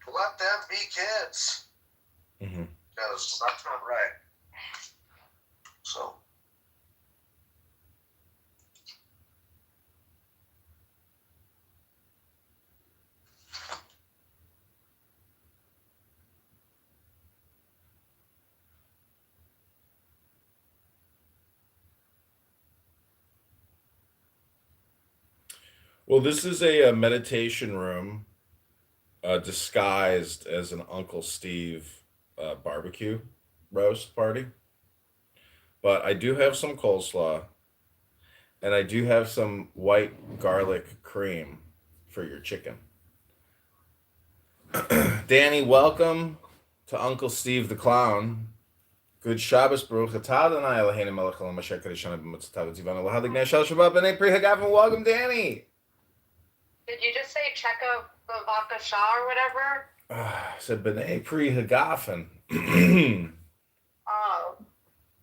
Let them be kids. Mm-hmm. Because that's not right. So. Well, this is a meditation room disguised as an Uncle Steve barbecue roast party. But I do have some coleslaw, and I do have some white garlic cream for your chicken. Danny, welcome to Uncle Steve the Clown. Good Shabbos, Baruch Atah Adonai Eloheinu melech haolam asher kadeshanu b'mitzvotav v'tzivanu l'hadag shel Shabbat b'nei Pri Hagafim. Welcome, Danny. Did you just say Czechoslovakia or whatever? I said B'nei Pri Hagafim. Oh.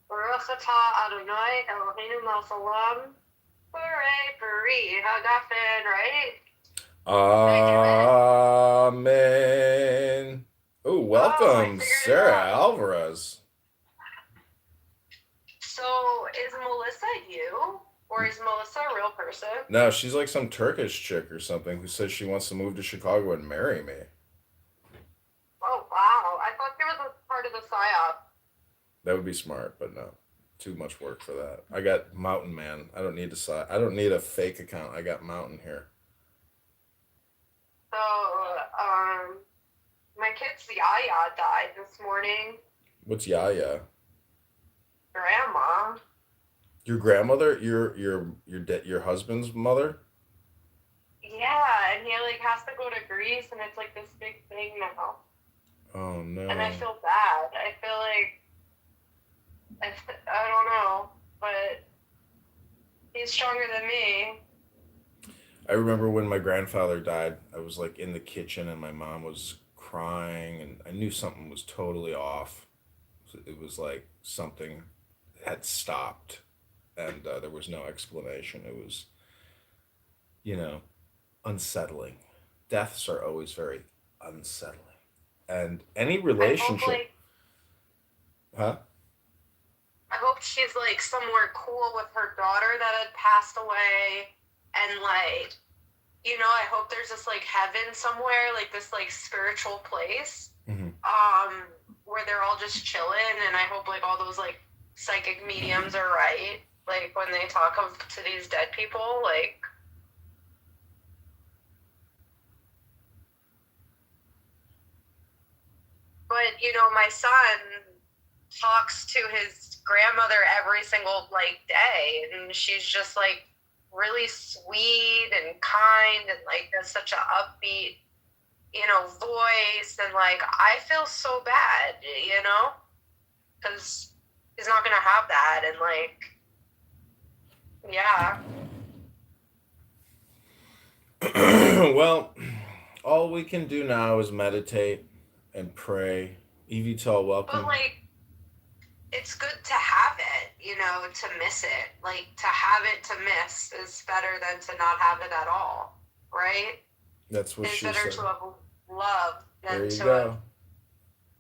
Baruch atah Adonai Eloheinu melech haolam Pri Hagafim, right? Amen. Oh, welcome, Sarah Alvarez. So, is Melissa you? Or is Melissa a real person? No, she's like some Turkish chick or something who says she wants to move to Chicago and marry me. Oh, wow. I thought she was a part of the PSYOP. That would be smart, but no. Too much work for that. I got Mountain Man. I don't need a fake account. I got Mountain here. So, my kid's Yaya died this morning. What's Yaya? grandma. Your grandmother, your husband's mother. Yeah, and he like has to go to Greece, and it's like this big thing now. Oh no. And I feel bad. I feel like I don't know, but he's stronger than me. I remember when my grandfather died, I was like in the kitchen and my mom was crying and I knew something was totally off. It was like something had stopped and there was no explanation. It was, you know, unsettling. Deaths are always very unsettling. And any I hope relationship, like huh? I hope she's like somewhere cool with her daughter that had passed away, and like, you know, I hope there's this like heaven somewhere, like this like spiritual place, Mm-hmm. where they're all just chilling, and I hope like all those like psychic mediums are right, like when they talk to these dead people, like. But you know, my son talks to his grandmother every single like day, and she's just like really sweet and kind, and like has such a upbeat, you know, voice, and like I feel so bad, you know, because he's not gonna have that, and like, yeah. Well, all we can do now is meditate and pray. Evital, welcome. But like, it's good to have it, you know, to miss it. Like, to have it to miss is better than to not have it at all, right? That's what It's she better said. to have love There than you to go. have,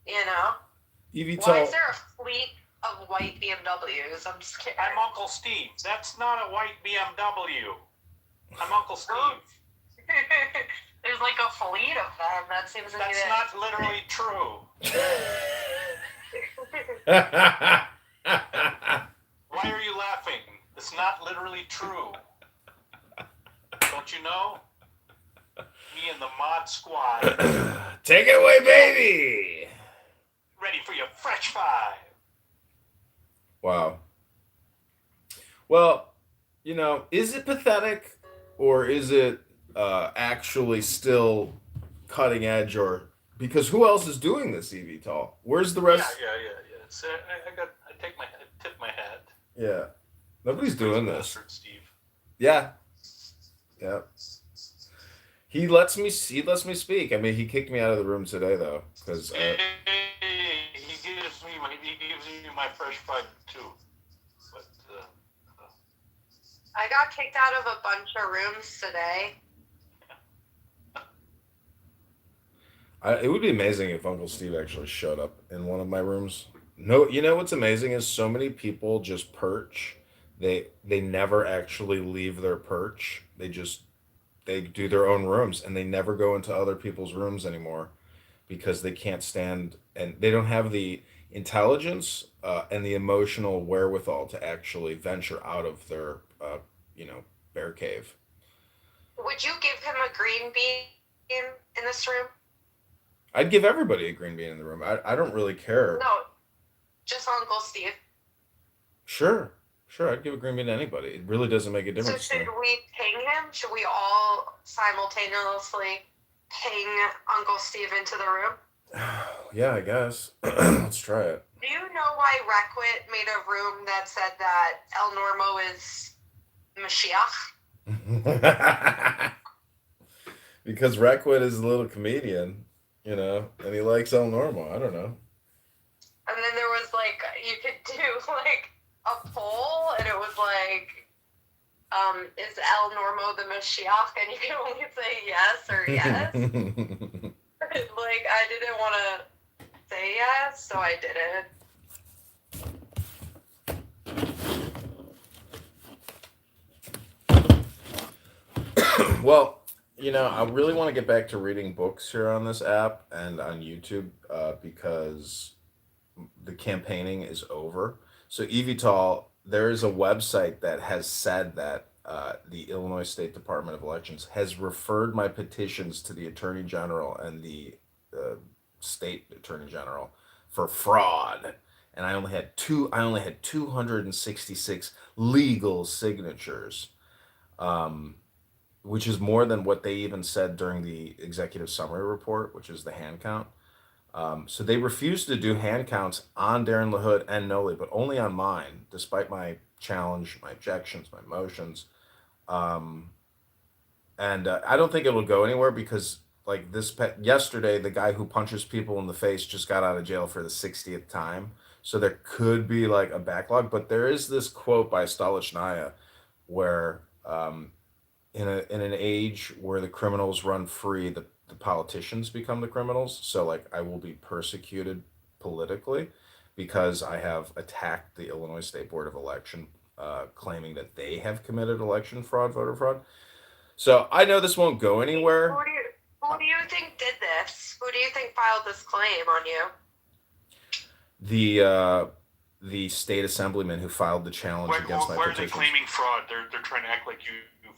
you know? Evital. Why is there a fleet of white BMWs? I'm just kidding. I'm Uncle Steve. That's not a white BMW. I'm Uncle Steve. There's like a fleet of them. That seems to be That's not literally true. Why are you laughing? It's not literally true. Don't you know? Me and the mod squad. Take it away, baby! Ready for your fresh five. Wow. Well, you know, is it pathetic or is it actually still cutting edge? Or because who else is doing this, Evital? Where's the rest? Yeah. It's, I tip my hat. Yeah. Nobody's doing this. Bastard, Steve. Yeah. Yeah. He lets me speak. I mean, he kicked me out of the room today though, because He gives me my fresh five too. But I got kicked out of a bunch of rooms today. it would be amazing if Uncle Steve actually showed up in one of my rooms. No, you know what's amazing is so many people just perch. They never actually leave their perch. They do their own rooms and they never go into other people's rooms anymore because they can't stand and they don't have the intelligence and the emotional wherewithal to actually venture out of their bear cave. Would you give him a green bean in this room? I'd give everybody a green bean in the room. I don't really care. No, just Uncle Steve. Sure, I'd give a green bean to anybody. It really doesn't make a difference. So should we ping him? Should we all simultaneously ping Uncle Steve into the room? Yeah, I guess. Let's try it. Do you know why Requit made a room that said that El Normo is Mashiach? Because Requit is a little comedian, you know, and he likes El Normo. I don't know. And then there was like, you could do like a poll, and it was like, is El Normo the Mashiach? And you can only say yes or yes. Like, I didn't want to say yes, so I didn't. Well, you know, I really want to get back to reading books here on this app and on YouTube because the campaigning is over. So, Evital, there is a website that has said that the Illinois State Department of Elections has referred my petitions to the Attorney General and the State Attorney General for fraud. and I only had 266 legal signatures, which is more than what they even said during the executive summary report, which is the hand count. So they refused to do hand counts on Darren LaHood and Noli, but only on mine, despite my challenge, my objections, my motions. And I don't think it will go anywhere because, like yesterday, the guy who punches people in the face just got out of jail for the 60th time. So there could be like a backlog, but there is this quote by Stolichnaya where in an age where the criminals run free, the politicians become the criminals. So like I will be persecuted politically because I have attacked the Illinois State Board of Election, claiming that they have committed election fraud, voter fraud. So I know this won't go anywhere. Who do you think did this? Who do you think filed this claim on you? The state assemblyman who filed the challenge against my petition. Why are they claiming fraud? They're trying to act like you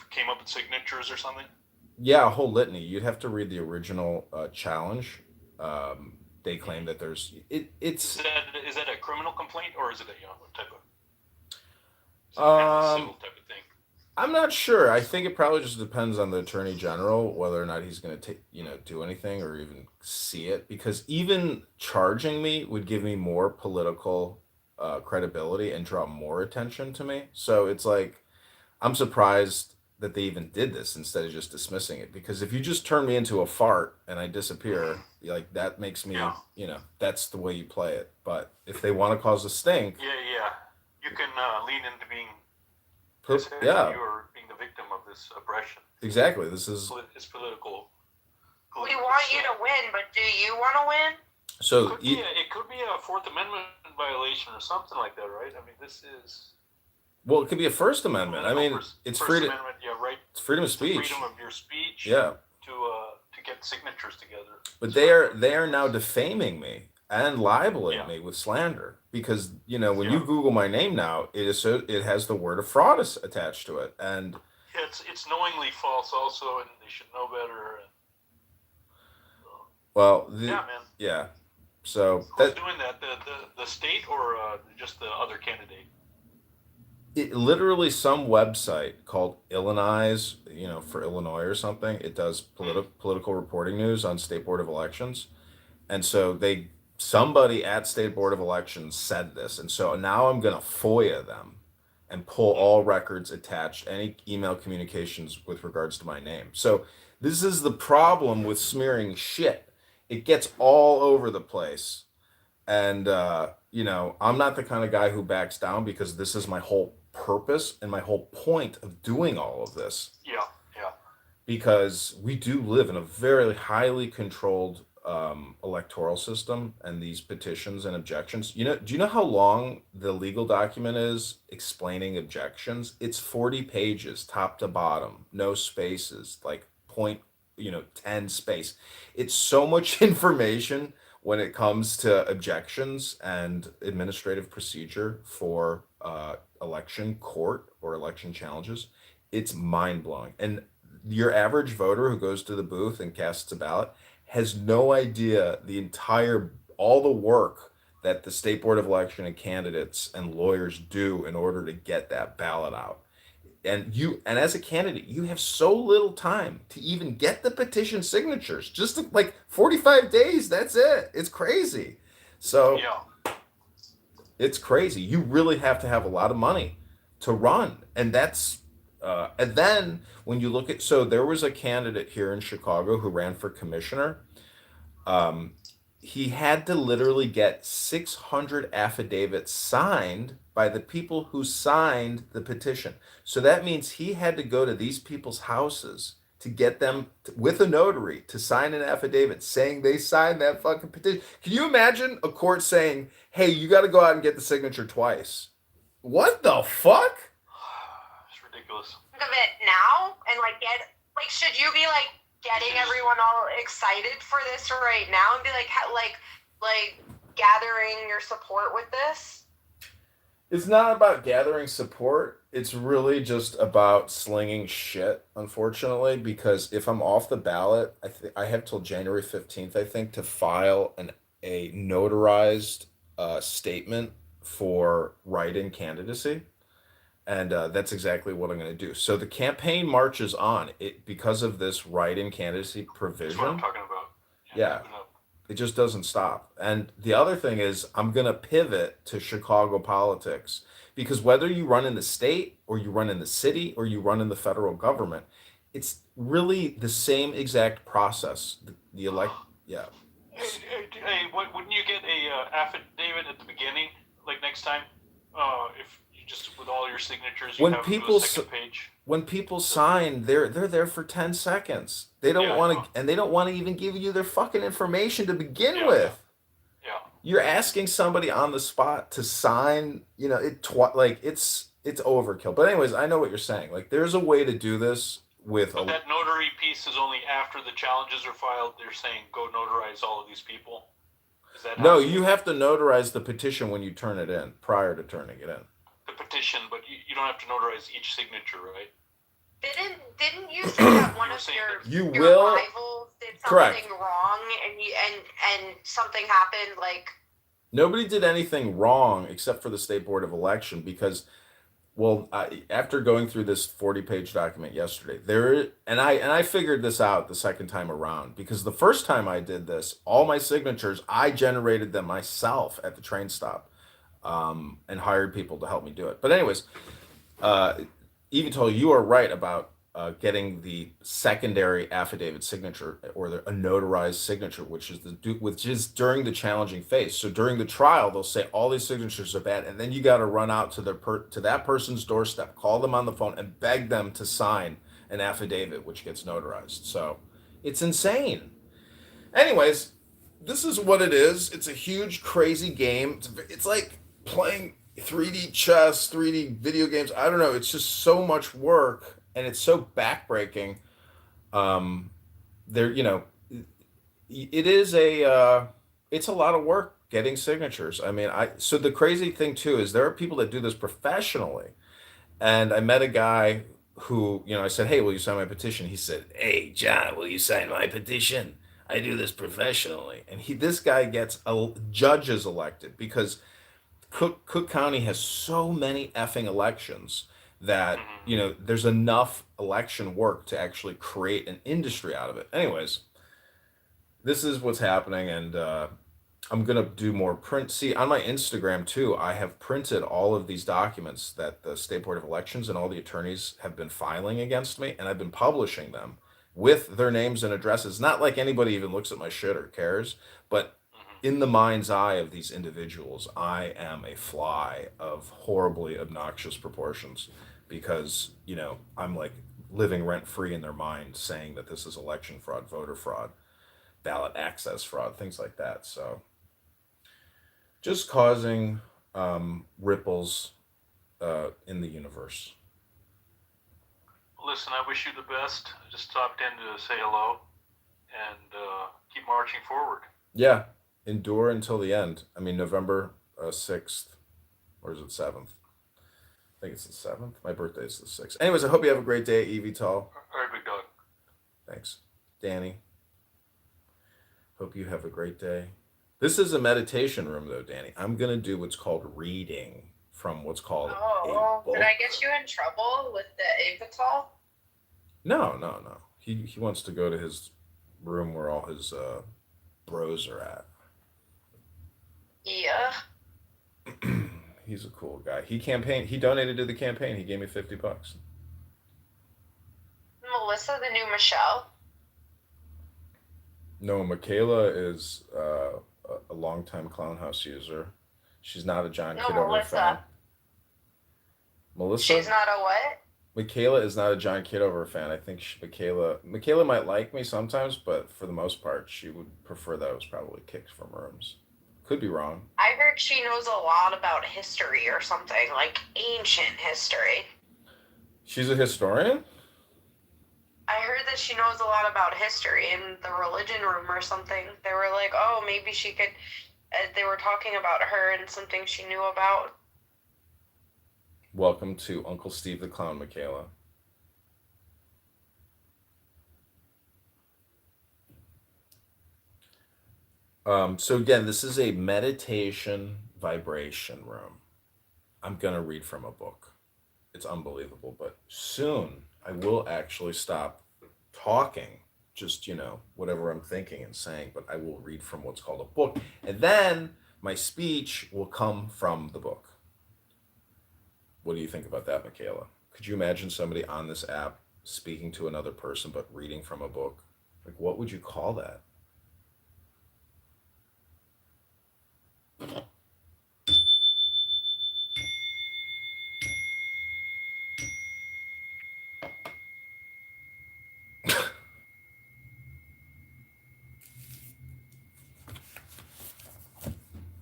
came up with signatures or something? Yeah, a whole litany. You'd have to read the original challenge. They claim that there's it's. Is that a criminal complaint or is it a what type of? Civil type of thing. I'm not sure. I think it probably just depends on the attorney general whether or not he's going to do anything or even see it. Because even charging me would give me more political credibility and draw more attention to me. So it's like I'm surprised that they even did this instead of just dismissing it. Because if you just turn me into a fart and I disappear, like that makes me, that's the way you play it. But if they want to cause a stink, you can lean into being. You are being the victim of this oppression. Exactly. This is. It's political. We want you to win, but do you want to win? So it could be a Fourth Amendment violation or something like that, right? I mean, this is. Well, it could be a First Amendment. I mean, it's freedom. Right. It's freedom of speech. Freedom of your speech. Yeah. To get signatures together. But they are now defaming me and libeling me with slander because when you Google my name now, it has the word of fraud attached to it, and it's knowingly false also, and they should know better. Well, So who's doing that? The state or just the other candidate? It literally some website called Illinois, for Illinois or something. It does political reporting news on State Board of Elections, and so somebody at State Board of Elections said this, and so now I'm gonna FOIA them and pull all records attached, any email communications with regards to my name. So this is the problem with smearing shit. It gets all over the place. And, I'm not the kind of guy who backs down because this is my whole purpose and my whole point of doing all of this. Yeah. Because we do live in a very highly controlled electoral system, and these petitions and objections. Do you know how long the legal document is explaining objections? It's 40 pages, top to bottom, no spaces, like 10 space. It's so much information when it comes to objections and administrative procedure for election court or election challenges. It's mind-blowing. And your average voter who goes to the booth and casts a ballot has no idea all the work that the State Board of Election and candidates and lawyers do in order to get that ballot out. And as a candidate, you have so little time to even get the petition signatures. Just like 45 days, that's it. It's crazy. So it's crazy. You really have to have a lot of money to run. And that's and then when you look at, so there was a candidate here in Chicago who ran for commissioner. He had to literally get 600 affidavits signed by the people who signed the petition. So that means he had to go to these people's houses to get them with a notary to sign an affidavit saying they signed that fucking petition. Can you imagine a court saying, hey, you got to go out and get the signature twice? What the fuck? It's ridiculous. Think of it now and should you be getting everyone all excited for this right now and be like gathering your support with this? It's not about gathering support. It's really just about slinging shit, unfortunately, because if I'm off the ballot, I have till January 15th, I think, to file a notarized statement for write-in candidacy, and that's exactly what I'm going to do. So the campaign marches on it because of this write-in candidacy That's what I'm provision. talking about. Yeah, keeping up. it just doesn't stop. And the other thing is, I'm going to pivot to Chicago politics because whether you run in the state or you run in the city or you run in the federal government, it's really the same exact process. The elect, yeah. Hey, wouldn't you get a affidavit at the beginning, like next time? If you just with all your signatures, you When have them do people a second page. when people sign, they're there for 10 seconds. They don't Yeah, I want know. to, and they don't want to even give you their fucking information to begin Yeah, with. Yeah. You're asking somebody on the spot to sign, like it's overkill. But anyways, I know what you're saying. Like there's a way to do this with But that notary piece is only after the challenges are filed. They're saying go notarize all of these people. Is that No, how you have to notarize the petition when you turn it in, prior to turning it in. the petition? But you don't have to notarize each signature, right? Didn't you say that one of You your will- rivals did Correct. something wrong and something happened like Nobody did anything wrong except for the State Board of Election because, well, after going through this 40-page document yesterday, I figured this out the second time around because the first time I did this, all my signatures, I generated them myself at the train stop, and hired people to help me do it. But anyways, Evital, you are right about getting the secondary affidavit signature or a notarized signature, which is during the challenging phase. So during the trial, they'll say all these signatures are bad, and then you got to run out to that person's doorstep, call them on the phone, and beg them to sign an affidavit, which gets notarized. So it's insane. Anyways, this is what it is. It's a huge, crazy game. It's like playing 3D chess, 3D video games. I don't know. It's just so much work, and it's so backbreaking. There, it is it's a lot of work getting signatures. I mean, so the crazy thing too is there are people that do this professionally, and I met a guy who, I said, "Hey, will you sign my petition?" He said, "Hey, John, will you sign my petition? I do this professionally." And this guy gets judges elected because Cook County has so many effing elections that, there's enough election work to actually create an industry out of it. Anyways, this is what's happening, and I'm going to do more print. See, on my Instagram too, I have printed all of these documents that the State Board of Elections and all the attorneys have been filing against me, and I've been publishing them with their names and addresses. Not like anybody even looks at my shit or cares, but in the mind's eye of these individuals, I am a fly of horribly obnoxious proportions because, I'm like living rent-free in their mind saying that this is election fraud, voter fraud, ballot access fraud, things like that. So just causing ripples in the universe. Listen, I wish you the best. I just stopped in to say hello and keep marching forward. Yeah. Endure until the end. I mean, November 6th, or is it 7th? I think it's the 7th. My birthday is the 6th. Anyways, I hope you have a great day, Evital. All right, big dog. Thanks. Danny. Hope you have a great day. This is a meditation room, though, Danny. I'm going to do what's called reading from what's called a book. Did I get you in trouble with the Avital? No. He wants to go to his room where all his bros are at. Yeah. He's a cool guy. He donated to the campaign. He gave me $50. Melissa, the new Michelle? No, Michaela is a longtime Clown House user. She's not a John Kitover fan. Melissa? She's not a what? Michaela is not a John Kitover fan. I think Michaela might like me sometimes, but for the most part, she would prefer that I was probably kicked from rooms. Could be wrong. I heard she knows a lot about history or something, like ancient history. She's a historian? I heard that she knows a lot about history in the religion room or something. They were like, oh, maybe she could... they were talking about her and something she knew about. Welcome to Uncle Steve the Clown, Michaela. So again, this is a meditation vibration room. I'm gonna read from a book. It's unbelievable, but soon I will actually stop talking, just whatever I'm thinking and saying, but I will read from what's called a book, and then my speech will come from the book. What do you think about that, Michaela? Could you imagine somebody on this app speaking to another person but reading from a book? Like, what would you call that?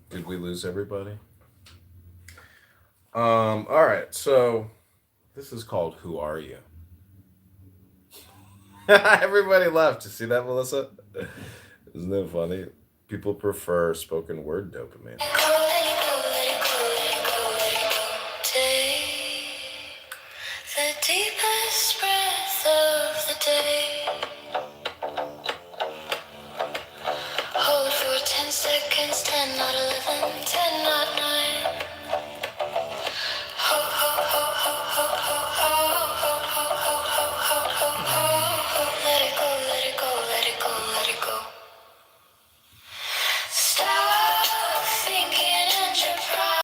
Did we lose everybody? All right, so this is called Who Are You? Everybody left. You see that, Melissa? Isn't that funny? People prefer spoken word dopamine. Take the deepest breath of the day. Hold for 10 seconds, 10, not 11, 10, not